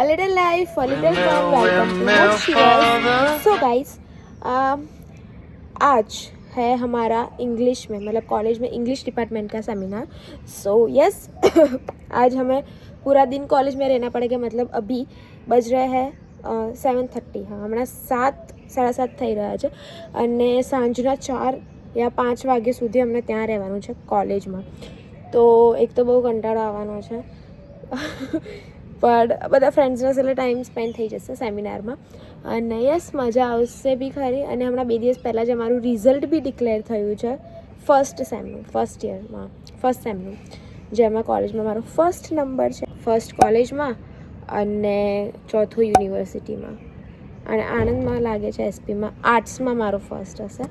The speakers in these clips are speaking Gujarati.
A little life, a little fun. Welcome to Mokshiwas. So guys, आज है हमारा इंग्लिश में मतलब कॉलेज में इंग्लिश डिपार्टमेंट का सेमिनार. सो यस आज हमें पूरा दिन कॉलेज में रहना पड़ेगा. मतलब अभी बज रहे हैं 7:30. હા હમણાં 7:30 થઈ રહ્યા છે અને સાંજના 4 या 5 વાગ્યા સુધી અમને ત્યાં રહેવાનું છે કોલેજમાં. તો એક તો બહુ કંટાળો આવવાનો છે પણ બધા ફ્રેન્ડ્સના સાથે ટાઈમ સ્પેન્ડ થઈ જશે સેમિનારમાં અને યસ મજા આવશે બી ખરી. અને હમણાં 2 દિવસ પહેલાં જ અમારું રિઝલ્ટ બી ડિક્લેર થયું છે ફર્સ્ટ સેમનું જેમાં કોલેજમાં મારો ફર્સ્ટ નંબર છે, ફર્સ્ટ કોલેજમાં અને ચોથું યુનિવર્સિટીમાં. અને આણંદમાં લાગે છે એસપીમાં આર્ટ્સમાં મારો ફર્સ્ટ હશે.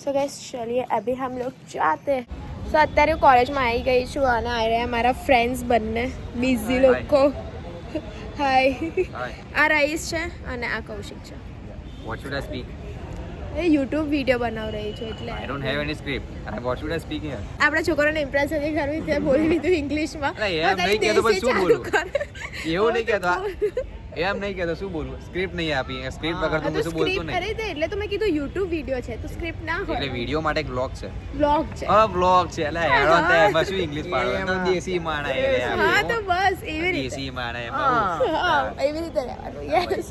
सो गैस चलिए अभी हम लोग जाते हैं. तो અત્યારે હું કોલેજમાં આવી ગઈ છું અને આવી રહ્યા મારા ફ્રેન્ડ્સ બંને બિઝી લોકો. હાય આ રઈસ છે અને આ કૌશિક છે. What should I speak? A YouTube video બનાવ રહી છું એટલે I don't have any script. What should I speak here? આપણા છોકરાને ઇમ્પ્રેસ નથી કરવી તે બોલી લીધું ઇંગ્લિશમાં. અરે એમ નહીં કહેતો પણ શું બોલું? એવું નહીં કહેતો. એમ નહીં કહેતો શું બોલવું? સ્ક્રિપ્ટ નહીં આપી. સ્ક્રિપ્ટ વગર તો હું શું બોલતો નહીં. અરે તે એટલે તો મેં કીધું યુટ્યુબ વિડીયો છે તો સ્ક્રિપ્ટ ના હોય. એટલે વિડીયો માટે એક બ્લોગ છે. બ્લોગ છે. હા બ્લોગ છે. એટલે હેડો તે એમાં શું ઇંગ્લિશ પાડો? દેશી માણા એ રે. હા તો બસ એવી રીતે દેશી માણા એમાં. હા એવી રીતે રહેવાનું. યસ.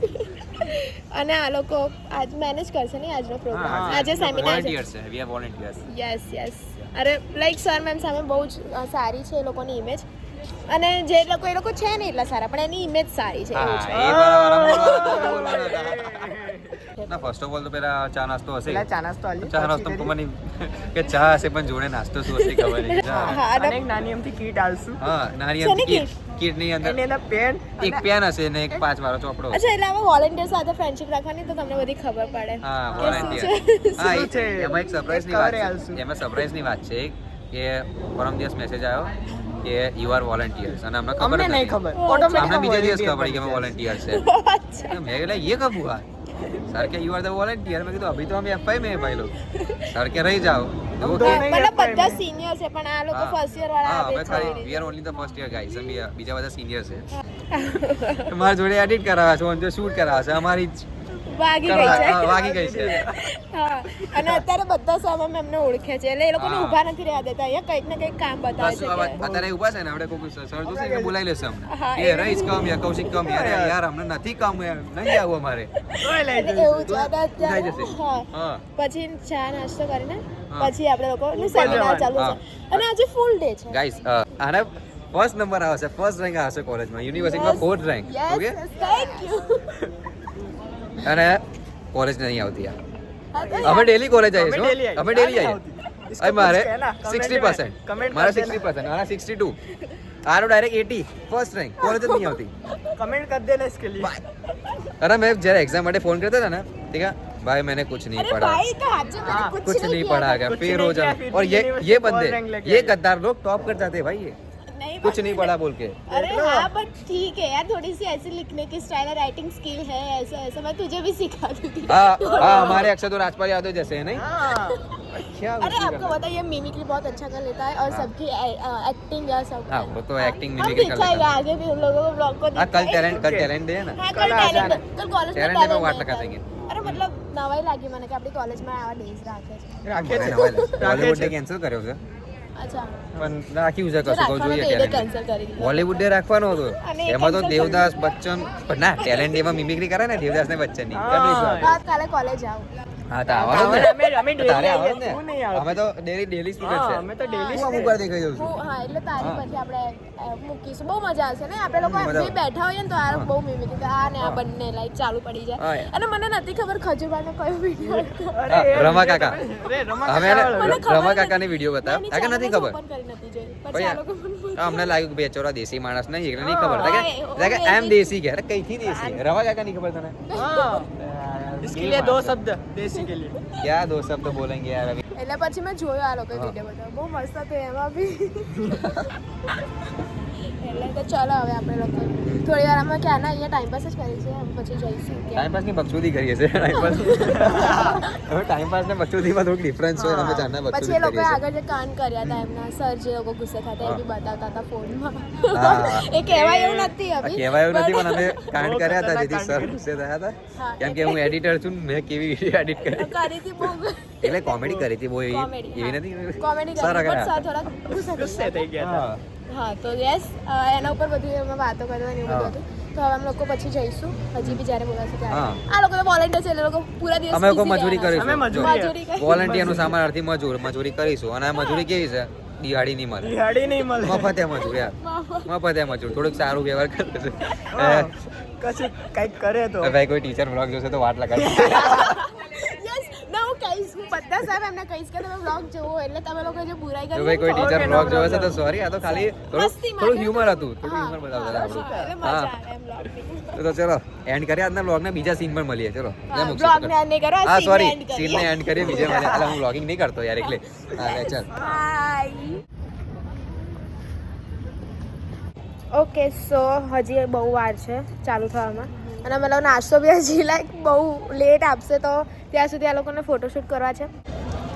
અને આ લોકો આજ મેનેજ કરશે ને આજનો પ્રોગ્રામ. આજે સેમિનાર છે. વોલન્ટિયર્સ છે. We are volunteers. યસ અરે લાઈક સર મેમ સામે બહુ જ સારી છે એ લોકોની ઇમેજ. અને જે લોકો એ લોકો છે ને એટલા સારા પણ એની ઇમેજ સારી છે એવું છે. ના ફર્સ્ટ ઓફ ઓલ તો પેલા ચા નાસ્તો હશે. ચા નાસ્તો તો મને કે ચા હશે પણ જોડે નાસ્તો શું હશે ખબર નહીં. અને એક નાની એમથી કીટ આલશું. હા નાની એમથી કીટ ની અંદર એના પેન એક પેન હશે ને એક 5 વાળો ચોપડો. અચ્છા એટલે આમાં વોલન્ટિયર સાથે ફ્રેન્ડશિપ રાખવાની તો તમને બધી ખબર પડે. હા કે શું વોલન્ટિયર. હા એમાં એક સરપ્રાઈઝ ની વાત છે. એમાં સરપ્રાઈઝ ની વાત છે કે પરમ દિવસ મેસેજ આવ્યો કે યુ આર વોલન્ટિયર્સ અને અમને ખબર નહીં ખબર. અમને બીજે દિવસ ખબર પડી કે અમે વોલન્ટિયર છે. મેં કીધું ये कब हुआ? सर के यू आर द वॉलंटियर. मैं कहा अभी तो हम एफआई में है भाई लोग. सर के रही जाओ. मतलब બધા સિનિયર છે પણ આ લોકો ફર્સ્ટ યર વાળા હા અમે ખાલી we are only the first year guys. અમે બીજા બધા સિનિયર છે. અમારા જોડે એડિટ કરાવે છે, ઓન જો શૂટ કરાવે છે. અમારી વાગી ગઈ છે. હા અને અત્યારે બધા સામે એમને ઓળખે છે એટલે એ લોકોને ઊભા નથી રહેવા દેતા. અહીંયા કંઈક ને કંઈક કામ બતાવે છે. અત્યારે ઊભા છે ને આપણે કોઈ સર જોશે કે બોલાવી લેશે અમને. એ રઈસ કમ યા કૌશિક કમ યાર અમને નથી કામ નહીં આવું અમારે. એવું છે અત્યારે. હા પછી ચા નાસ્તો કરીને પછી આપણે લોકોનું સેમિનાર ચાલુ છે અને આજે ફૂલ ડે છે ગાઈસ. આને ફર્સ્ટ નંબર આવશે, ફર્સ્ટ રેન્ક આવશે કોલેજમાં, યુનિવર્સિટીમાં 4th rank. Okay thank you. અને કોલેજ નહીં આવતી આ. અમે ડેલી કોલેજ આવીશું. અમે ડેલી આવીએ. અરે મારે 60%, મારે 60%, મારા 62, આરો ડાયરેક્ટ 80, ફર્સ્ટ રેન્ક. કોલેજ જ નહીં આવતી. कमेंट कर देना इसके लिए. अरे मैं जरा एग्जाम માટે ફોન કરતા था ना ठीक है भाई मैंने कुछ नहीं पढ़ा, भाई तो हाथ से मैंने कुछ नहीं पढ़ा क्या फिर हो जा. और ये बंदे ये गद्दार लोग टॉप कर जाते हैं भाई. ये कुछ नहीं पढ़ा बोल के. अरे हाँ बट ठीक है यार थोड़ी सी ऐसे लिखने की स्टाइल और राइटिंग स्किल है ऐसा ऐसा मैं तुझे भी सिखा दूंगी. हाँ हमारे अक्षय तो राजपाल यादव जैसे है नहीं. क्या अरे आपको पता है ये मिमिक्री बहुत अच्छा कर लेता है और सबकी एक्टिंग या सब. हाँ वो तो एक्टिंग हम मिमिक्री कर लेता दिखाएगा आगे भी उन लोगों को ब्लॉग को है. कल टैलेंट दे ना. हाँ कल टैलेंट कल कॉलेज में टैलेंट में वाट लगा देंगे. अरे मतलब નવાઈ લાગી મને કે આપણી કોલેજમાં આવા ડેઝ રાખે છે. બોલીવુડ ડે કેન્સલ કર્યો છે અચ્છા પણ રાખ્યું છે કશું કહું જોઈએ. કેન્સલ કરી દીધો. બોલીવુડ ડે રાખવાનો હતો એમાં તો દેવદાસ બચ્ચન પણ ના ટેલેન્ટ ડે માં મિમિક્રી કરે ને દેવદાસ ને બચ્ચન ની. કાલે કોલેજ આવું. હા તો આવવાનું ને અમે તારે daily આવવાનું ને. તું નહીં આવતી. અમે તો ડેલી સ્ટુડન્ટ છે. અમે તો daily હું અમુક વાર દેખાઈ જાઉં છું. હા એટલે તારી પછી આપણે મૂકીશું. બહુ મજા આવશે ને આપણે લોકો મજા એમ બેઠા હોઈએ ને તો આ બહુ મિમિક્રી કરે. આ ને આ બંને લાઈક ચાલુ પડી જાય. અને મને નથી ખબર ખજૂરભાઈનો કયો વિડીયો રમા કાકા અમે એને મને ખબર રમા કાકાની વિડીયો બતાવ કે નથી ખબર. ઓપન કરી નથી જોઈ. પછી ભાઈ આ લોકો મને અમને લાગ્યું કે બેચોરા દેશી માણસ નહીં એટલે નહીં ખબર કે એમ દેશી કે અરે કઈથી દેશી રવા કાકા નહીં ખબર તને. इसके लिए 2 शब्द देसी के लिए. क्या 2 शब्द बोलेंगे यार अभी. એટલે પછી મેં જોયો આ લોકો વિડીયો બતાવ્યો બહુ મસ્ત હતો એમાં બી એટલે તો ચાલો હવે આપણે લોકો થોડી વાર આમાં ક્યાં ના અહીંયા ટાઈમપાસ જ કરીશું હવે પછી જઈશું ટાઈમ પાસ ની બકચોદી કરીએ છીએ ટાઈમ પાસ હવે ટાઈમ પાસ ને બકચોદીમાં થોડુંક ડિફરન્સ હોય અમે જાણના પછી બકચોદી એ લોકોએ કરીએ આગળ જે કાંડ કર્યા હતા એમના સર જે લોકો ગુસ્સે થતા એ બી બતાવતા હતા ફોનમાં હા. એ કહેવાય એવું નથી અભી કહેવાય એવું નથી પણ અમે કાંડ કર્યા હતા જેથી સર ગુસ્સે થયા હતા કેમ કે હું એડિટર છું ને મેં કેવી વિડીયો એડિટ કરી કરી હતી બહુ એટલે કોમેડી કરી હતી બહુ Comedy, એવી હા. નથી કોમેડી સર કરી પણ આગળ સર થોડા ગુસ્સે ગુસ્સે થઈ ગયા હતા. હા હા તો યસ એના ઉપર બધું એમાં વાતો કરવાની એવું બધું હતું તો હવે અમે લોકો પછી જઈશું હજી બી જ્યારે બોલાશે ત્યારે હા. આ લોકો તો વોલેન્ટિયર છે એટલે લોકો પૂરા દિવસ અમે લોકો busy મજૂરી રહેવાના. અમે કરીશું મજૂરી કરી. વોલન્ટિયર નું સામાન અર્થી મજૂરી કરીશું અને આ મજૂરી કેવી છે દિહાડી ની મળે દિહાડી નહીં મળે. મફતે મજૂર યાર મફતે મજૂર થોડુંક સારું વ્યવહાર કરે છે હા. કશું કંઈક કરે તો ભાઈ કોઈ ટીચર બ્લોગ જોશે તો વાટ લગાડી યસ ના હું કહીશ હું બધા સાહેબ એમને કહીશ કે તમે વ્લોગ જોવો એટલે તમે લોકો જે બુરાઈ જો કરી ભાઈ કોઈ ટીચર Okay, બ્લોગ no જોવે છે તો problem. સોરી આ તો ખાલી મસ્તી થોડું માટે. હ્યુમર હતું થોડું હા, હ્યુમર બતાવતા હતા એટલે આપણું મજા હા આવે એમ vlog ની. તો ચલો એન્ડ કરીએ આજના બ્લોગ ને બીજા સીન પર મળીએ ચલો હા, vlog ને end નહીં કરો, હા scene સોરી ને end કરીએ. સીન ને એન્ડ કરીએ બીજે મળીએ એટલે હું વ્લોગિંગ નહીં કરતો યાર એટલે હા લે ચાલ Bye. ઓકે સો હજી બહુ વાર છે ચાલુ થવામાં અને અમે લોકો નાસ્તો બી હજી લાઈક બહુ લેટ આપશે તો ત્યાં સુધી આ લોકોને ફોટોશૂટ કરવા છે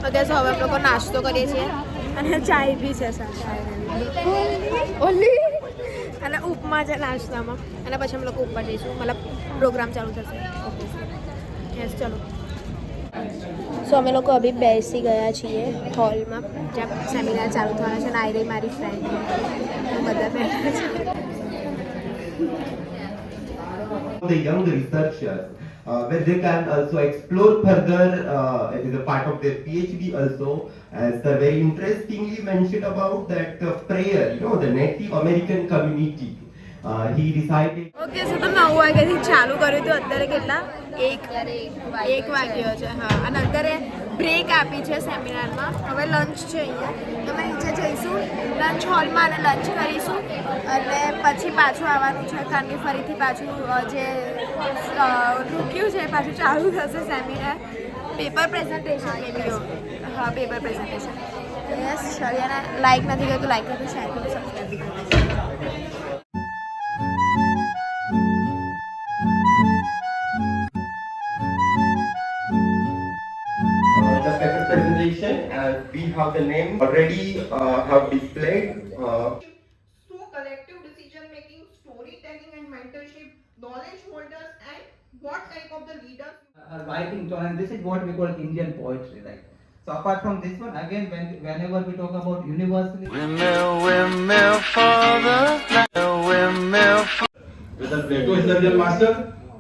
ઓકે સો હવે અમે લોકો નાસ્તો કરીએ છીએ અને ચાય બી છે સાથે ઓલી અને ઉપમા છે નાસ્તામાં અને પછી અમે લોકો ઉપર જઈશું મતલબ પ્રોગ્રામ ચાલુ થશે યસ ચલો સો અમે લોકો અભી બેસી ગયા છીએ હોલમાં જ્યાં સેમિનાર ચાલુ થવાના છે અને આઈ રહી મારી ફ્રેન્ડ બધા બેઠા છે the young researchers where they can also explore further it is a part of their PhD also as very interestingly mentioned about that prayer the Native American community he recited okay so તો 9 વાગ્યાથી ચાલુ કર્યું હતું અત્યારે કેટલા એક વાગ્યો છે હા અને અત્યારે બ્રેક આપી છે સેમિનારમાં હવે લંચ છે અહીંયા અમે નીચે જઈશું લંચ હોલમાં અને લંચ કરીશું અને પછી પાછું આવવાનું છે કારણ કે ફરીથી પાછું જે રૂક્યું છે પાછું ચાલુ થશે સેમિનાર પેપર પ્રેઝન્ટેશન હા પેપર પ્રેઝન્ટેશન યસ શરિયાને લાઈક નથી કર્યું તો લાઈક કરજો શેર કરજો સબસ્ક્રાઈબ કરજો the paper presentation and we have the name already have displayed So collective decision making, storytelling and mentorship, knowledge holders and what type of the leaders. Writing tone, and this is what we call Indian poetry, right? So apart from this one, again, whenever we talk about universally, Whether Plato is the real master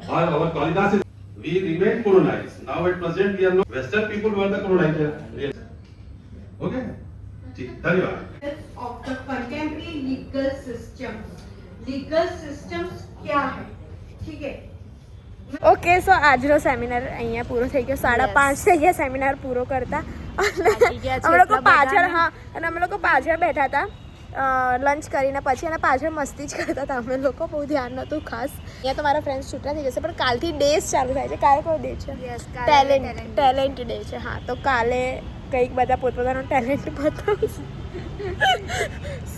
or our Kalidas is, we remain colonized. Now at present we are not Western people who are the colonizer. Yes. Okay? धन्यवाद. Of the contemporary legal systems. Legal systems क्या है? ठीक है? ઓકે સો આજનો સેમિનાર અહીંયા પૂરો થઈ ગયો 5:30 થઈ ગયા સેમિનાર પૂરો કરતા અને અમે લોકો પાછળ હા અને અમે લોકો પાછળ બેઠા હતા લંચ કરીને પછી અને પાછળ મસ્તી જ કરતા હતા અમે લોકો બહુ ધ્યાન નહોતું ખાસ અહીંયા તો મારા ફ્રેન્ડ્સ છૂટા થઈ જશે પણ કાલથી ડેઝ ચાલુ થાય છે કાલે કયો ડે છે ટેલેન્ટ ડે છે હા તો કાલે કંઈક બધા પોતપોતાનો ટેલેન્ટ બતાવશે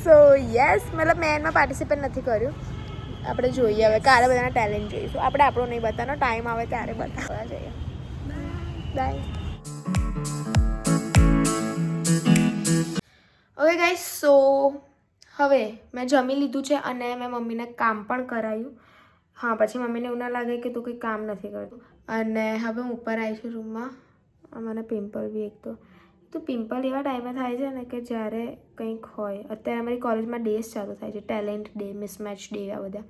સો યસ મતલબ મેં એમાં પાર્ટિસિપેટ નથી કર્યું આપણે જોઈએ હવે કાલે બધાના ટેલેન્ટ જોઈશું આપણે આપણો નહીં બતાવવાનો ટાઈમ આવે ત્યારે બતાવવા જઈએ બાય ઓકે ગાઈસ સો હવે મેં જમી લીધું છે અને મેં મમ્મીને કામ પણ કરાયું હા પછી મમ્મીને એવું ના લાગે કે તું કંઈ કામ નથી કરતું અને હવે હું ઉપર આવી છું રૂમમાં મને પિમ્પલ બી એક તો પિમ્પલ એવા ટાઈમે થાય છે ને કે જ્યારે કંઈક હોય અત્યારે અમારી કોલેજમાં ડેઝ ચાલુ થાય છે ટેલેન્ટ ડે મિસમેચ ડે આ બધા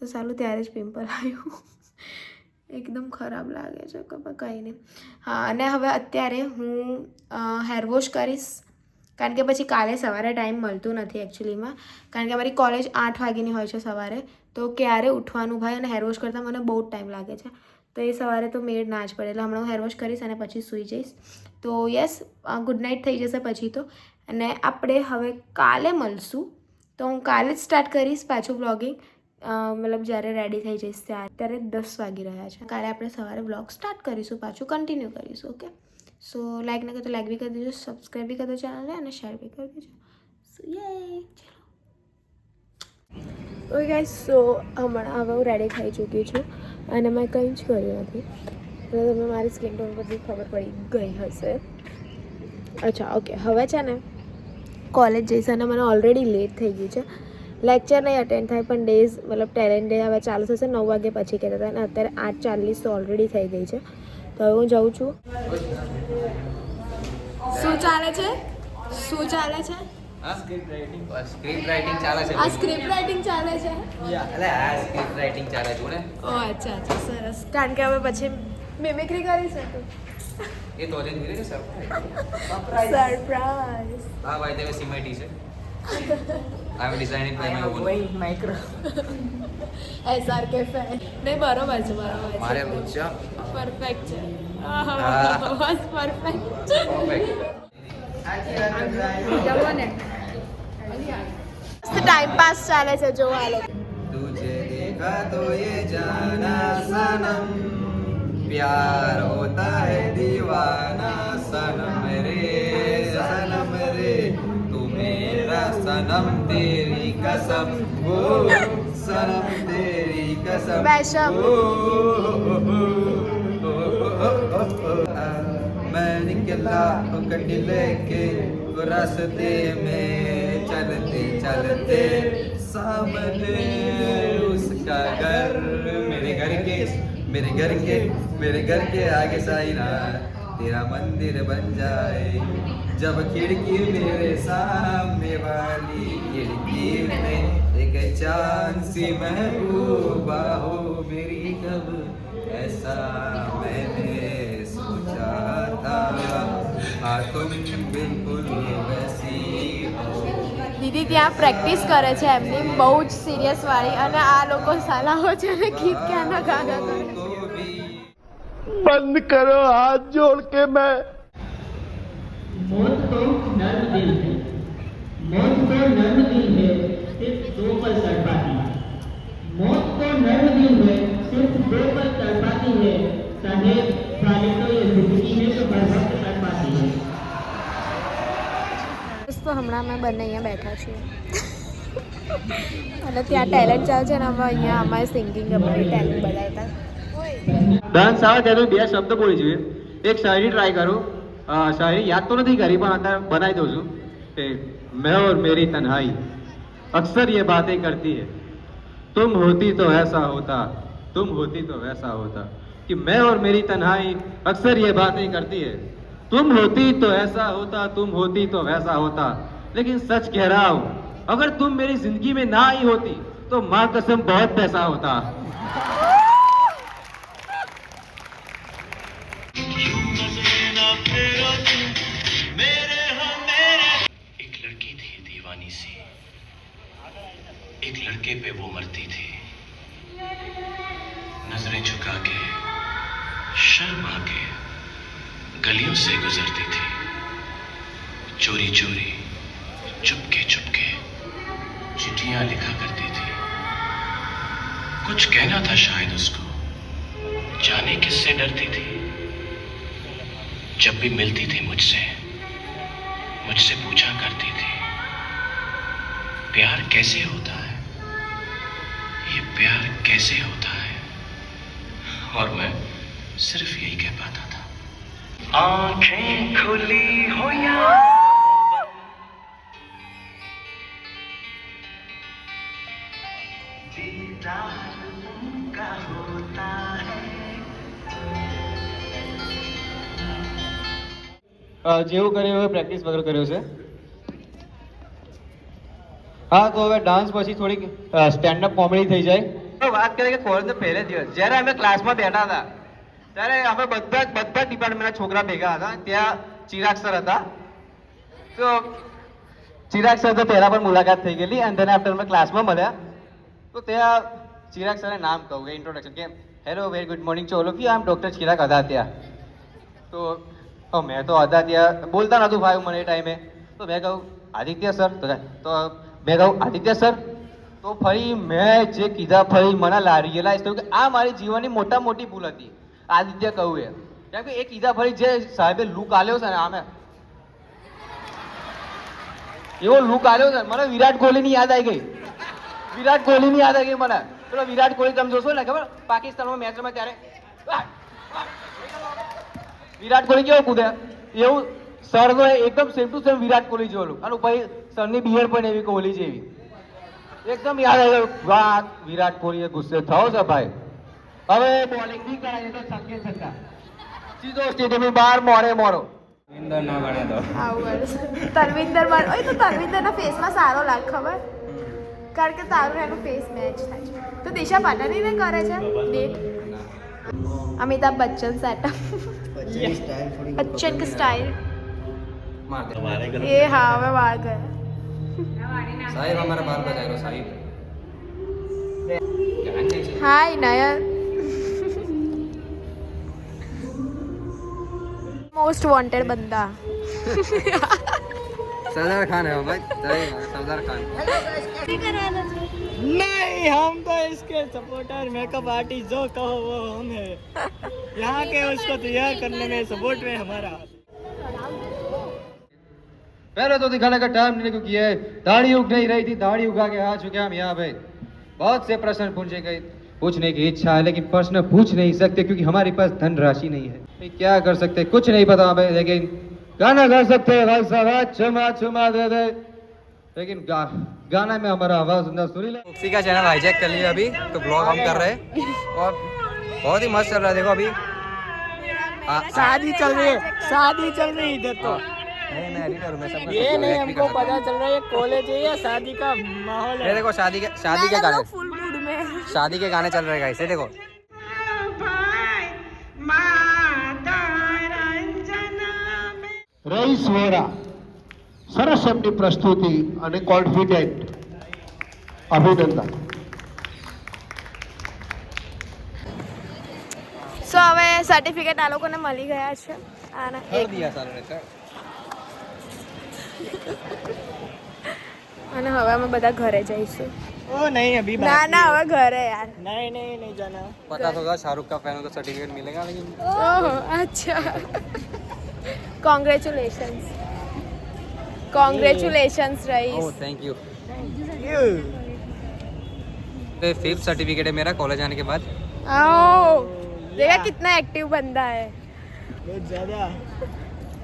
તો સારું ત્યારે જ પિમ્પલ આવ્યું એકદમ ખરાબ લાગે છે કંઈ નહીં હા અને હવે અત્યારે હું હેર વોશ કરીશ કારણ કે પછી કાલે સવારે ટાઈમ મળતું નથી એકચ્યુઅલીમાં કારણ કે અમારી કોલેજ 8 વાગ્યાની હોય છે સવારે તો ક્યારે ઉઠવાનું ભાઈ અને હેર વોશ કરતાં મને બહુ જ ટાઈમ લાગે છે તો એ સવારે તો મેળ ના જ પડે એટલે હમણાં હું હેર વોશ કરીશ અને પછી સૂઈ જઈશ તો યસ ગુડ નાઇટ થઈ જશે પછી તો અને આપણે હવે કાલે મળશું તો હું કાલે જ સ્ટાર્ટ કરીશ પાછું બ્લોગિંગ મતલબ જ્યારે રેડી થઈ જઈશ ત્યારે 10 વાગી રહ્યા છે કાલે આપણે સવારે બ્લોગ સ્ટાર્ટ કરીશું પાછું કન્ટિન્યુ કરીશું ઓકે સો લાઈક ન કરો તો લાઈક બી કરી દેજો સબસ્ક્રાઈબ બી કરી દેજો ચેનલને અને શેર બી કરી દેજો સો યે ચલો ઓકે ગાઈસ, સો હમણાં હવે હું રેડી થઈ ચૂકી છું અને મેં કંઈ જ કર્યું નથી. એટલે તમને મારી સ્કિન ટોન પરથી ખબર પડી ગઈ હશે. અચ્છા, ઓકે, હવે છે ને કોલેજ જઈશ અને મને ઓલરેડી લેટ થઈ ગયું છે. લેક્ચર નહીં અટેન્ડ થાય પણ ડેઝ મતલબ ટેલેન્ટ ડે હવે ચાલુ થશે 9 વાગે પછી કહેતા હતા અને અત્યારે 8:40 તો ઓલરેડી થઈ ગઈ છે. તો હવે હું જાઉં છું. શું ચાલે છે? સ્ક્રિપ્ટ રાઇટિંગ ચાલે છે. આ સ્ક્રિપ્ટ રાઇટિંગ ચાલે છે. એટલે આ સ્ક્રિપ્ટ રાઇટિંગ ચાલે છે ને. ઓ અચ્છા, સરસ. કારણ કે હવે પછી મિમિક્રી કરી શકું. એ તો જે ધીરે સરપ્રાઈઝ. સરપ્રાઈઝ. હા ભાઈ, તે સીમાઈટી છે. I am designing by my own. Micro. SRK fan. નહીં, બરોબર છે. મારે રોજ છે. પરફેક્ટ છે. હા. બસ પરફેક્ટ. ટાઈમ પાસ ચાલે છે જો આ લોકો. तुझे देखा तो ये जाना सनम प्यार होता है दीवाना सनम रे तू मेरा सनम तेरी कसम ओ सनम तेरी कसम वैशम. मैं निकला कटी लेके रास्ते में चलते चलते सामने उसका घर मेरे घर के आगे साइना तेरा मंदिर बन जाए जब खिड़की मेरे सामने वाली खिड़की में एक चांद सी महबूबा हो मेरी कब ऐसा मैंने सोचा था हाँ तुम बिल्कुल वैसी हो. દીદી ત્યાં પ્રેક્ટિસ કરે છે એમની બહુ જ સિરિયસ વાળી અને આ લોકો સલાહો છે ને ગીત ક્યાંના ગાના કરે. बंद करो हाथ जोड़ के मैं मौत तो नर्म दिल है, मौत तो नर्म दिल है, सिर्फ दो पल तड़पाती है. मौत तो नर्म दिल है, सिर्फ दो पल तड़पाती है. साहेब साले तो ये जिंदगी में तो हर वक्त तड़पाती है. તો હમણાં અમે બંને અહીંયા બેઠા છીએ અને ત્યાં ટેલેન્ટ ચાલે છે ને અમે અહીંયા અમારે સિંગિંગ અમારી ટેલેન્ટ બતાવતા. ડાન્સ આવે ત્યારે બે શબ્દ બોલી જોઈએ. એક શાયરી ટ્રાય કરો. શાયરી યાદ તો નથી કરી પણ અત્યારે બનાવી દઉં છું કે मैं और मेरी तन्हाई अक्सर ये बातें करती है तुम होती तो ऐसा होता तुम होती तो वैसा होता कि मैं और मेरी तन्हाई अक्सर ये बातें करती है तुम होती तो ऐसा होता तुम होती तो वैसा होता लेकिन सच कह रहा हूँ अगर तुम मेरी जिंदगी में ना आई होती तो माँ कसम बहुत पैसा होता. एक लड़की थी दीवानी सी एक लड़के पे वो मरती थी नजरें झुका के शर्मा के गलियों से गुजरती थी चोरी चोरी चुपके चुपके चिट्ठियां लिखा करती थी कुछ कहना था शायद उसको जाने किससे डरती थी जब भी मिलती थी मुझसे पूछा करती थी प्यार कैसे होता है ये प्यार कैसे होता है और मैं सिर्फ यही कह पाता था आंखें खुली हो या दीदार उनका होता है. જેવું કર્યું હવે પ્રેક્ટિસ વગર કર્યો છે. હા તો હવે ડાન્સ પછી થોડીક સ્ટેન્ડઅપ કોમેડી થઈ જાય. વાત કરીએ કે કોલેજનો પહેલે દિવસ જ્યારે અમે ક્લાસમાં બેઠા હતા ત્યારે અમે બધા ડિપાર્ટમેન્ટના છોકરા ભેગા હતા. ત્યાં ચિરાગ સર હતા. તો ચિરાગ સર તો પહેલા પણ મુલાકાત થઈ ગયેલી અને તેના આફ્ટર અમે ક્લાસમાં મળ્યા તો ત્યાં ચિરાગ સરે નામ કહું કે ઇન્ટ્રોડક્શન કે hello very good morning to all of you I am doctor Chirag Adhatya. તો મેં તો અધાત્યા બોલતા નહોતું ભાઈ મને એ ટાઈમે. તો મેં કહું આદિત્ય સર તો મેં કહું આદિત્ય સર તો ફરી મેં જે કીધા ફરી મને રિયલાઇઝ થયું કે આ મારી જીવનની મોટી ભૂલ હતી. આદિત્ય કહું કેમ કે એ કીધા ફરી જે સાહેબે લુક આલ્યો છે ને આમે એવો લુક આલ્યો છે મને વિરાટ કોહલીની યાદ આવી ગઈ. વિરાટ કોહલીની યાદ આવી ગઈ મને. પેલો વિરાટ કોહલી તમે જોશો ને ખબર પાકિસ્તાનમાં મેચ રમે ત્યારે વિરાટ કોહલી કેવો કૂદે એવું સર એકદમ same to same Virat Kohli જેવું અને પછી સરની બિયર પણ એવી કોહલી જેવી એકદમ યાદ આવી ગયું. વાહ વિરાટ કોહલીએ ગુસ્સે થાવ છે ભાઈ. હવે બોલિંગ બી કરાય તો છક્કે છક્કા સીધો સ્ટેડિયમની બહાર મોરે મોરો. તરવિંદર ઓય તો તરવિંદરના ફેસમાં સારો લાગ ખબર કારણ કે તારું એનું ફેસ મેચ થાય છે. તો દિશા પાટાણીને કરે છે ડેટ. અમિતાભ બચ્ચન સેટઅપ બચ્ચન की स्टाइल ये हाँ मैं बाहर गया साहिब हमारा बाल बजा रहा साहिब. हाय नयन मोस्ट वांटेड बंदा सरदार खान है भाई. सरदार खान. नहीं हम तो इसके सपोर्टर मेकअप आर्टिस्ट जो कहो वो हम है यहाँ के उसको तैयार करने में सपोर्ट में हमारा पहले तो दिखाने का टाइम नहीं क्योंकि ये दाढ़ी उग नहीं रही थी. दाढ़ी उगा के आ चुके हम यहाँ पे. बहुत से प्रश्न पूछने की इच्छा है लेकिन प्रश्न पूछ नहीं सकते क्योंकि हमारे पास धनराशि नहीं है. क्या कर सकते कुछ नहीं पता हमें लेकिन गाना गा सकते हैं भाई साहब. चुमा चुमा दे दे लेकिन गाना में हमारा आवाज सुरीला. उसी का चैनल हाईजैक कर लिया अभी तो ब्लॉग हम कर रहे हैं और बहुत ही मस्त चल रहा है. देखो अभी शादी चल रही है इधर तो नहीं मैं एडिटर हूं. मैं सब ये नहीं हमको पता चल रहा है ये कॉलेज है या शादी का माहौल ये देखो शादी के गाने फुल मूड में शादी के गाने चल रहे हैं गाइस. ये देखो રઈસ વોરા સરસ એમની પ્રસ્તુતિ અને કોન્ફિડન્ટ અભિનંદન. સો હવે સર્ટિફિકેટ આ લોકોને મળી ગયા છે અને कर दिया सालों ने सर. અને હવે અમે બધા ઘરે જઈશું. ओ नहीं अभी ના ના હવે ઘરે યાર. नहीं जाना. पता होगा शाहरुख का फैन हो तो सर्टिफिकेट मिलेगा लेकिन ओह अच्छा congratulations Raees. Oh thank you. Fifth certificate है मेरा कॉलेज आने के बाद. आओ देखा कितना एक्टिव बंदा है. बहुत ज्यादा.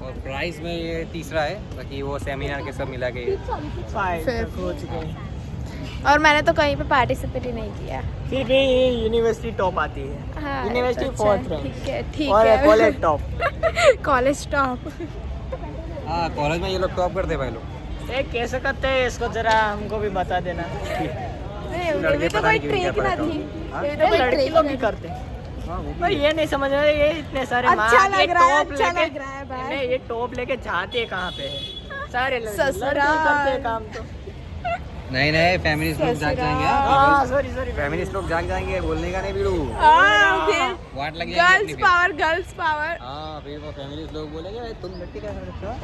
और प्राइस में ये तीसरा है बाकी वो सेमिनार के सब मिला के फाइव हो चुके हैं. और मैंने तो कहीं पे पार्टिसिपेट ही नहीं किया. फिर भी यूनिवर्सिटी टॉप आती है. हाँ यूनिवर्सिटी अच्छा, फोर्थ रैंक ठीक और है कॉलेज टॉप. College top. हाँ कॉलेज में ये लोग टॉप करते हैं भाई लोग. ये कैसे करते हैं इसको जरा हमको भी बता देना. ये तो कोई ट्रिक ना थी. ये तो कोई लड़की ट्रिक लोग भी करते हैं. पर ये नहीं समझ रहे ये इतने सारे अच्छा मार्क्स लग रहा है, टॉप अच्छा लेके लग रहा है भाई. नहीं, ये टॉप लेके जाते कहाँ पे है सारे लड़के ससुराल. करते हैं काम तो. नहीं नहीं फेमिनिस्ट लोग जाग जाएंगे. हाँ सॉरी फेमिनिस्ट लोग जाग जाएंगे बोलने का नहीं बीड़ू. वाट लग जाएगी गर्ल्स पावर गर्ल्स पावर. हाँ फिर वो फेमिनिस्ट लोग बोलेंगे तुम लड़के क्या कर सकते हो.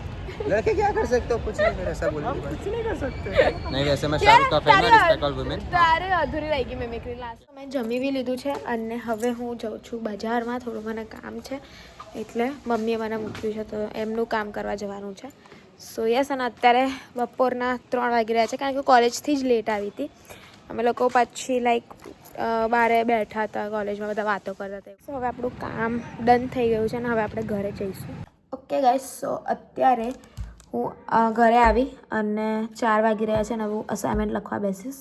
लड़के क्या कर सकते हो कुछ नहीं फिर ऐसा बोलेंगे. कुछ नहीं कर सकते. नहीं वैसे मैं शाहरुख का फैन हूं. Respect all women. તારે અધૂરી રહી ગઈ મિમિક્રી લાસ્ટ. મેં જમી બી લીધું છે અને હવે હું જાઉં છું બજારમાં. થોડું મને કામ છે એટલે મમ્મીએ મને મૂક્યું છે તો એમનું કામ કરવા જવાનું છે. સો યસ અને અત્યારે બપોરના 3 વાગી રહ્યા છે કારણ કે કોલેજથી જ લેટ આવી હતી. અમે લોકો પછી લાઈક બારે બેઠા હતા કોલેજમાં બધા વાતો કરતા હતા. સો હવે આપણું કામ ડન થઈ ગયું છે અને હવે આપણે ઘરે જઈશું. ઓકે ગાઈસ સો અત્યારે હું ઘરે આવી અને 4 વાગી રહ્યા છે અને હું અસાઇનમેન્ટ લખવા બેસીશ.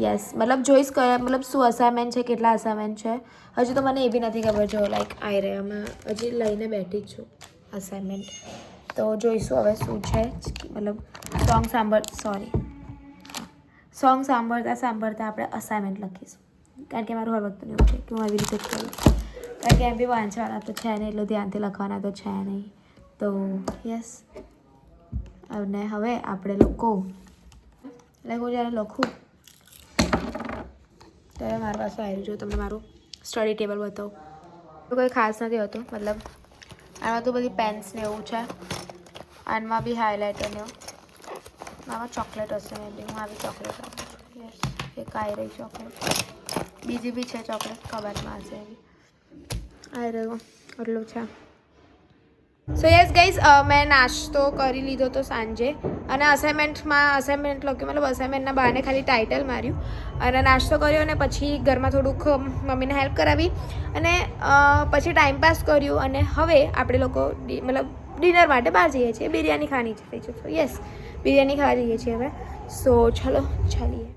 યસ મતલબ જોઈશ કે મતલબ શું અસાઇનમેન્ટ છે કેટલા અસાઇનમેન્ટ છે હજુ તો મને એ બી નથી ખબર. જો લાઈક આવી રહ્યા અમે હજી લઈને બેઠી જ છું અસાઇનમેન્ટ. તો જોઈશું હવે શું છે મતલબ સોંગ સાંભળતા આપણે અસાઇનમેન્ટ લખીશું કારણ કે મારું હર વખત એવું છે કે હું આવી રીતે જ કરું કારણ કે એમ બી વાંચવાના તો છે નહીં એટલું ધ્યાનથી લખવાના તો છે નહીં. તો યસ અને હવે આપણે લોકો લાઈક હું જ્યારે લખું ત્યારે મારી પાસે આવી જો તમને મારું સ્ટડી ટેબલ બતાવું. કોઈ ખાસ નથી હોતું મતલબ આમાં તો બધી પેન્સ ને એવું છે. આનમાં બી હાઇલાઇટર ને આમાં ચોકલેટ હશે મેં બી હું આવી ચોકલેટ આપું છું. યસ એક આવી રહી ચોકલેટ બીજી બી છે ચોકલેટ કબાટમાં હશે એવી આવી રહ્યું એટલું છે. સો યસ ગાઈઝ મેં નાસ્તો કરી લીધો તો સાંજે અને અસાઇનમેન્ટ લખ્યું મતલબ અસાઇનમેન્ટના બહાને ખાલી ટાઇટલ માર્યું અને નાસ્તો કર્યો અને પછી ઘરમાં થોડુંક મમ્મીને હેલ્પ કરાવી અને પછી ટાઈમ પાસ કર્યું અને હવે આપણે લોકો મતલબ ડિનર માટે બહાર જઈએ છીએ બિરયાની ખાવાની થઈ છે સો યસ બિરયાની ખાવા જઈએ છીએ હવે સો ચલો ચાલીએ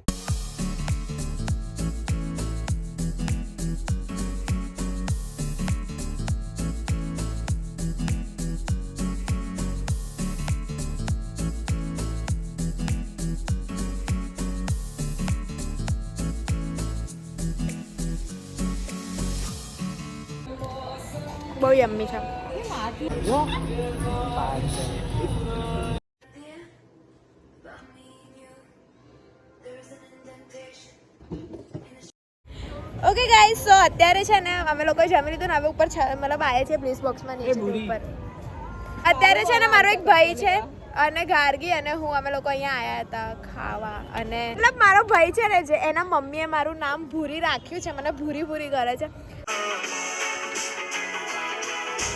બહુ યમ્મી છે ઓકે ગાઈઝ સો અત્યારે છે ને અમે લોકો જમી લીધું ને હવે ઉપર મતલબ આવ્યા છે બ્લીસ બોક્સમાં નીચે ઉપર અત્યારે છે ને મારો એક ભાઈ છે અને ગાર્ગી અને હું અમે લોકો અહીંયા આવ્યા હતા ખાવા અને મતલબ મારો ભાઈ છે ને જે એના મમ્મીએ મારું નામ ભૂરી રાખ્યું છે મને ભૂરી ભૂરી કરે છે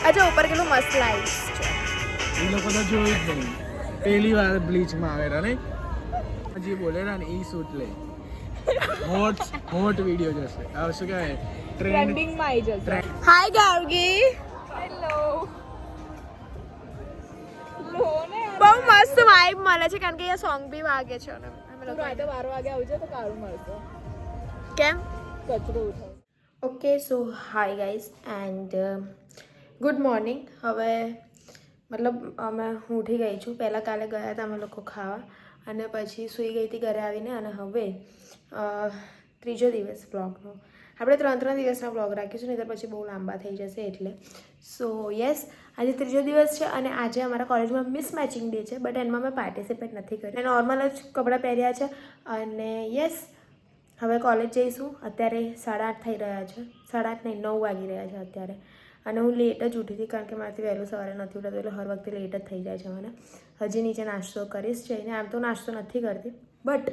અચ્છા ઉપર કેટલું મસ્ત લાઈટ્સ છે એ લોકો તો જોયું જ નહીં પહેલી વાર બ્લીચમાં આવેલા ને હજી બોલેલા ને એ શૂટ લે હોટ વિડીયો જશે હવે શું કહેવાય ટ્રેન્ડિંગમાં આવી જશે હાય ગાર્ગી હેલો બહુ મસ્ત વાઇબ મળે છે કારણ કે અહીંયા સોંગ બી વાગે છે અને અમે લોકો તો 12 વાગે આવજો તો કારું મળશે કેમ કચરો ઉઠાવ okay so hi guys and good morning હવે મતલબ હું ઉઠી ગઈ છું પહેલાં કાલે ગયા હતા અમે લોકો ખાવા અને પછી સૂઈ ગઈ હતી ઘરે આવીને અને હવે ત્રીજો દિવસ બ્લોગનો આપણે 3 દિવસના બ્લોગ રાખીશું નહીં તો પછી બહુ લાંબા થઈ જશે એટલે સો યસ આજે ત્રીજો દિવસ છે અને આજે અમારા કોલેજમાં મિસ મેચિંગ ડે છે બટ એમાં મેં પાર્ટિસિપેટ નથી કરી મેં નોર્મલ જ કપડાં પહેર્યા છે અને યસ હવે કોલેજ જઈશું અત્યારે 8:30 થઈ રહ્યા છે 8:30 નહીં 9 વાગી રહ્યા છે અત્યારે અને હું લેટ જ ઉઠી હતી કારણ કે મારાથી વહેલું સવારે નથી ઉઠાતું એટલે હર વખતે લેટ જ થઈ જાય છે મને હજી નીચે નાસ્તો કરીશ જઈને આમ તો નાસ્તો નથી કરતી બટ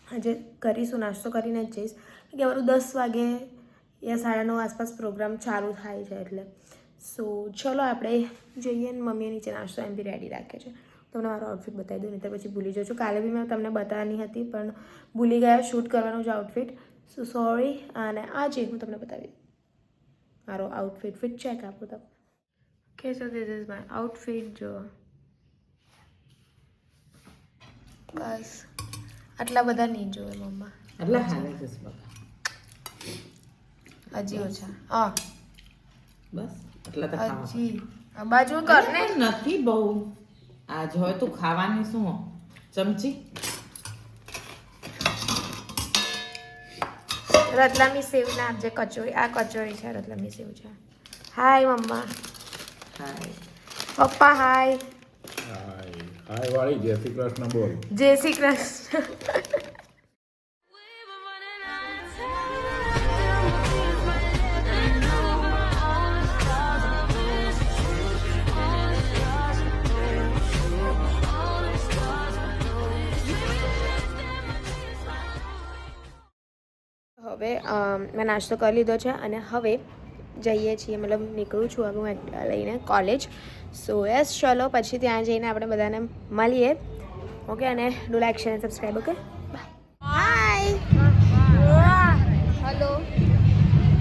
આજે કરીશું નાસ્તો કરીને જ જઈશ કે અમારું 10 વાગે યા 9:30 આસપાસ પ્રોગ્રામ ચાલુ થાય છે એટલે સો ચલો આપણે જઈએ ને મમ્મીએ નીચે નાસ્તો એમ બી રેડી રાખ્યો છે તમને મારો આઉટફિટ બતાવી દઉં નહીં તો પછી ભૂલી જજો કાલે બી મેં તમને બતાવવાની હતી પણ ભૂલી ગયા શૂટ કરવાનું છે આઉટફિટ સો સોરી અને આજે હું તમને બતાવી દઉં મારો આઉટફિટ ફિટ ચેક આપો તો okay so this is my outfit જો બસ આટલા બધા નહીં જોવે મમ્મા આટલા હાલે છે હજી ઓછા હા બસ આટલા તો હજી બાજુ કર ને નથી બહુ આજ હોય તું ખાવાની શું ચમચી રતલામી સેવ ના આપજે કચોરી આ કચોરી છે રતલામી સેવ છે હાય મમ્મા હાય પપ્પા હાય હાય વાળી જય શ્રી કૃષ્ણ બોલ જય શ્રી કૃષ્ણ હવે મેં નાસ્તો કરી લીધો છે અને હવે જઈએ છીએ મતલબ નીકળું છું હવે હું એક્ટિવા લઈને કોલેજ સો યસ ચલો પછી ત્યાં જઈને આપણે બધાને મળીએ ओके અને do like share and subscribe okay hi hello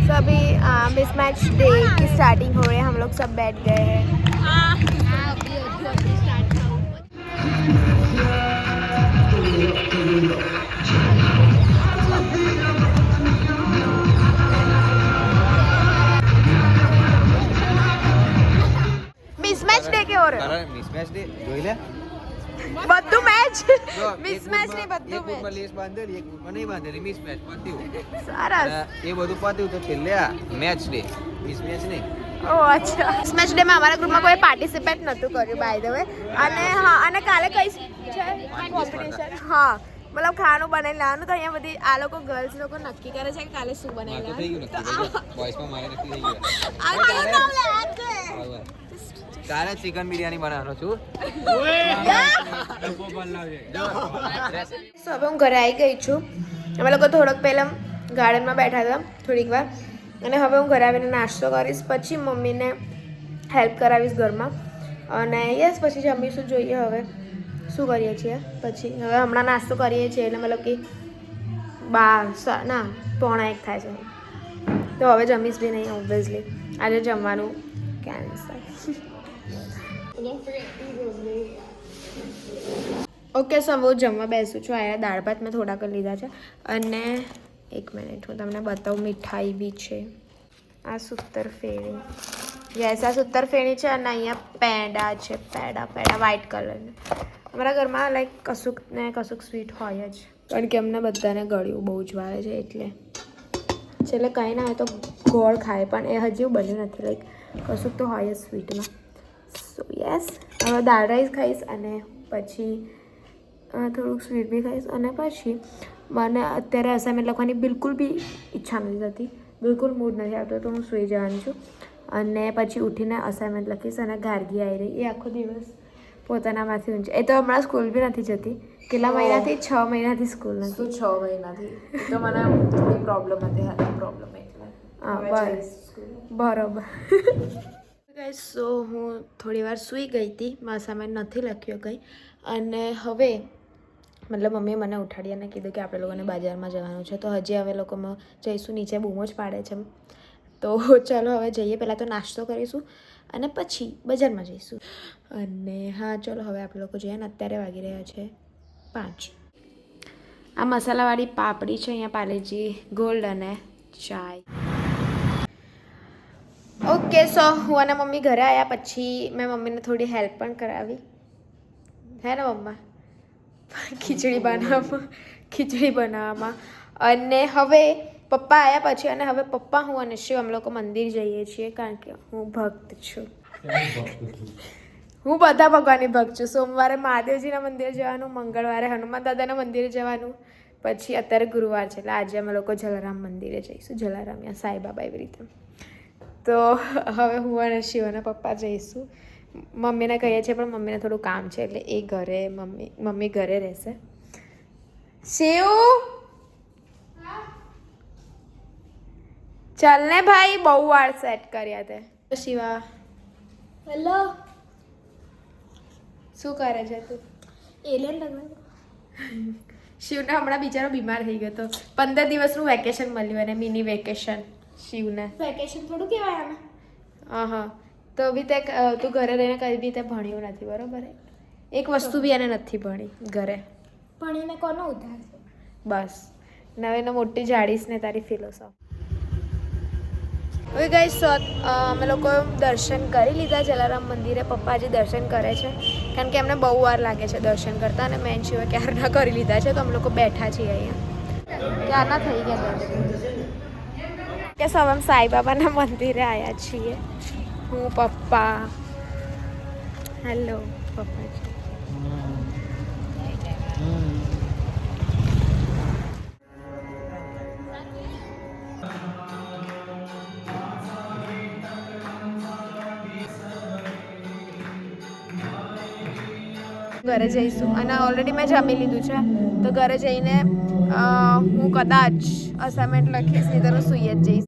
सभी मिसमैच डे की स्टार्टिंग हो रही है हम लोग सब बैठ गए हैं मिसमैच डे के हो रहे તારા મિસમેચ ડે જોઈ લે બધું મેચ મિસમેચ ને બધું એક ગ્રુપમાં લેસ બાંધેલી એક ગ્રુપમાં નહીં બાંધેલી મિસમેચ પત્યું સરસ એ બધું પત્યું તો છેલ્લે આ મેચ ડે મિસમેચ નહીં ઓ અચ્છા મિસમેચ ડે માં અમારા ગ્રુપમાં કોઈ પાર્ટિસિપેટ નતું કર્યું બાય ધ વે અને હા અને કાલે કઈ છે કોમ્પિટિશન હા मतलब खाना बनाई लाना तो यहाँ बધી આ લોકો ગર્લ્સ લોકો નક્કી કરે છે કે કાલે શું બનાવી થઈ ગયું નક્કી બોયસ માં મારે નક્કી થઈ ગયું આ કયું નામ લે આ છે કાલે ચિકન બિરયાની બનાવવાનો છું સો હવે હું ઘરે આવી ગઈ છું અમે લોકો થોડોક પહેલાં ગાર્ડનમાં બેઠા હતા થોડીક વાર અને હવે હું ઘરે આવીને નાસ્તો કરીશ પછી મમ્મીને હેલ્પ કરાવીશ ઘરમાં. અને યસ પછી જમીશું, જોઈએ હવે શું કરીએ છીએ. પછી હવે હમણાં નાસ્તો કરીએ છીએ એટલે મતલબ કે 1:45 થાય છે, તો હવે જમીશ બી નહીં ઓબ્વિયસલી. આજે જમવાનું કેન્સલ. ઓકે, સો હું જમવા બેસું છું. આ દાળ ભાત મેં થોડાક લીધા છે. અને 1 મિનિટ હું તમને બતાવું, મીઠાઈ બી છે. આ સૂતર ફેણી, યસ આ સૂતર ફેણી છે. અને અહીંયા પેંડા છે, પેંડા વ્હાઈટ કલરના. અમારા ઘરમાં લાઈક કશુંક ને કશુંક સ્વીટ હોય જ, કારણ કે અમને બધાને ગળ્યું બહુ જ ભાવે છે એટલે. છેલ્લે કંઈ ના હોય તો ગોળ ખાય, પણ એ હજી બન્યું નથી. લાઈક કશુંક તો હોય જ સ્વીટમાં. સો યસ, હવે દાળ રાઈસ ખાઈશ અને પછી થોડુંક સ્વીટ બી ખાઈશ. અને પછી મને અત્યારે અસાઇનમેન્ટ લખવાની બિલકુલ બી ઈચ્છા નથી થતી, બિલકુલ મૂડ નથી આવતો, તો હું સૂઈ જવાની છું. અને પછી ઉઠીને અસાઇનમેન્ટ લખીશ. અને ગાર્ગી આવી રહી, એ આખો દિવસ પોતાનામાંથી ઊંચે. એ તો હમણાં સ્કૂલ બી નથી જતી. કેટલા મહિનાથી? 6 મહિનાથી સ્કૂલ નથી. 6 મહિનાથી તો મને થોડી પ્રોબ્લેમ હતી, હેલ્થ પ્રોબ્લેમ એટલે. હા બરોબર. સો હું થોડી વાર સૂઈ ગઈ હતી, મારા અસાઇનમેન્ટ નથી લખ્યો કંઈ. અને હવે મતલબ મમ્મીએ મને ઉઠાડી અને કીધું કે આપણે લોકોને બજારમાં જવાનું છે. તો હજી હવે લોકોમાં જઈશું, નીચે બૂમો જ પાડે છે. તો ચાલો હવે જઈએ. પહેલાં તો નાસ્તો કરીશું અને પછી બજારમાં જઈશું. અને હા ચલો હવે આપણે લોકો જઈએ. ને અત્યારે વાગી રહ્યા છે 5. આ મસાલાવાળી પાપડી છે, અહીંયા પાર્લેજી ગોલ્ડ અને ચાય. ઓકે, સો હું અને મમ્મી ઘરે આવ્યા પછી મેં મમ્મીને થોડી હેલ્પ પણ કરાવી, હે ને મમ્મા, ખીચડી બનાવવામાં. અને હવે પપ્પા આવ્યા પછી, અને હવે પપ્પા, હું અને શિવ અમે લોકો મંદિર જઈએ છીએ, કારણ કે હું ભક્ત છું. હું બધા ભગવાનની ભક્ત છું. સોમવારે મહાદેવજીના મંદિરે જવાનું, મંગળવારે હનુમાન દાદાના મંદિરે જવાનું, પછી અત્યારે ગુરુવાર છે એટલે આજે અમે લોકો જલારામ મંદિરે જઈશું. જલારામ યા સાંઈબાબા એવી રીતે. તો હવે હું અને શિવ અને પપ્પા જઈશું. મમ્મીને કહીએ છીએ પણ મમ્મીને થોડું કામ છે એટલે એ ઘરે, મમ્મી ઘરે રહેશે. શિવ ચાલ ને ભાઈ, બહુ વાર સેટ કર્યા તે. શિવા હેલો, શું કરે છે તું? એલિયન લગવા. શિવને હમણાં બિચારો બીમાર થઈ ગયો હતો. 15 દિવસનું વેકેશન મળ્યું એને, મિની વેકેશન. શિવને વેકેશન થોડું કહેવાય આને. હા, તો બી તે તું ઘરે રહીને કંઈ બી તે ભણ્યું નથી, બરોબર? એક વસ્તુ બી એને નથી ભણી ઘરે. ભણીને કોનો ઉધાર છે? બસ નવે મોટી જાડીશ ને તારી ફિલોસોફી. હવે ગાઈસ, અમે લોકો દર્શન કરી લીધા જલારામ મંદિરે. પપ્પાજી દર્શન કરે છે, કારણ કે એમને બહુ વાર લાગે છે દર્શન કરતા, અને મેન શિવે ક્યારના કરી લીધા છે. તો અમે લોકો બેઠા છીએ અહીંયા, ક્યારના થઈ ગયા દર્શન. કે સૌ અમે સાંઈબાબાના મંદિરે આવ્યા છીએ. હું, પપ્પા. હેલો પપ્પાજી. ઘરે જઈશું અને ઓલરેડી મેં જમી લીધું છે, તો ઘરે જઈને હું કદાચ અસાઇનમેન્ટ લખીશ, નહીં તો હું સૂઈ જ જઈશ.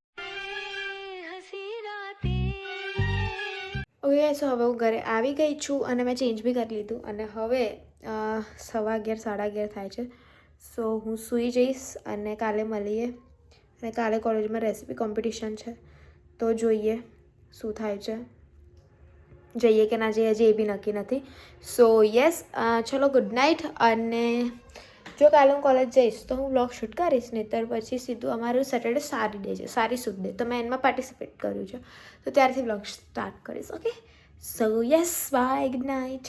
ઓકે, સો હવે હું ઘરે આવી ગઈ છું અને મેં ચેન્જ બી કરી લીધું. અને હવે 11:15 11:30 થાય છે. સો હું સૂઈ જઈશ અને કાલે મળીએ. અને કાલે કોલેજમાં રેસીપી કોમ્પિટિશન છે, તો જોઈએ શું થાય છે, જઈએ કે ના જઈએ હજી એ બી નક્કી નથી. સો યસ, ચલો ગુડ નાઇટ. અને જો કાલે હું કોલેજ જઈશ તો હું વ્લોગ શૂટ કરીશ, નહીંતર પછી સીધું અમારું સેટરડે સારી ડે છે, સારી શુદ્ધ ડે, તો મેં એમાં પાર્ટિસિપેટ કર્યું છે, તો ત્યારથી વ્લોગ સ્ટાર્ટ કરીશ. Okay, so yes, bye, good night.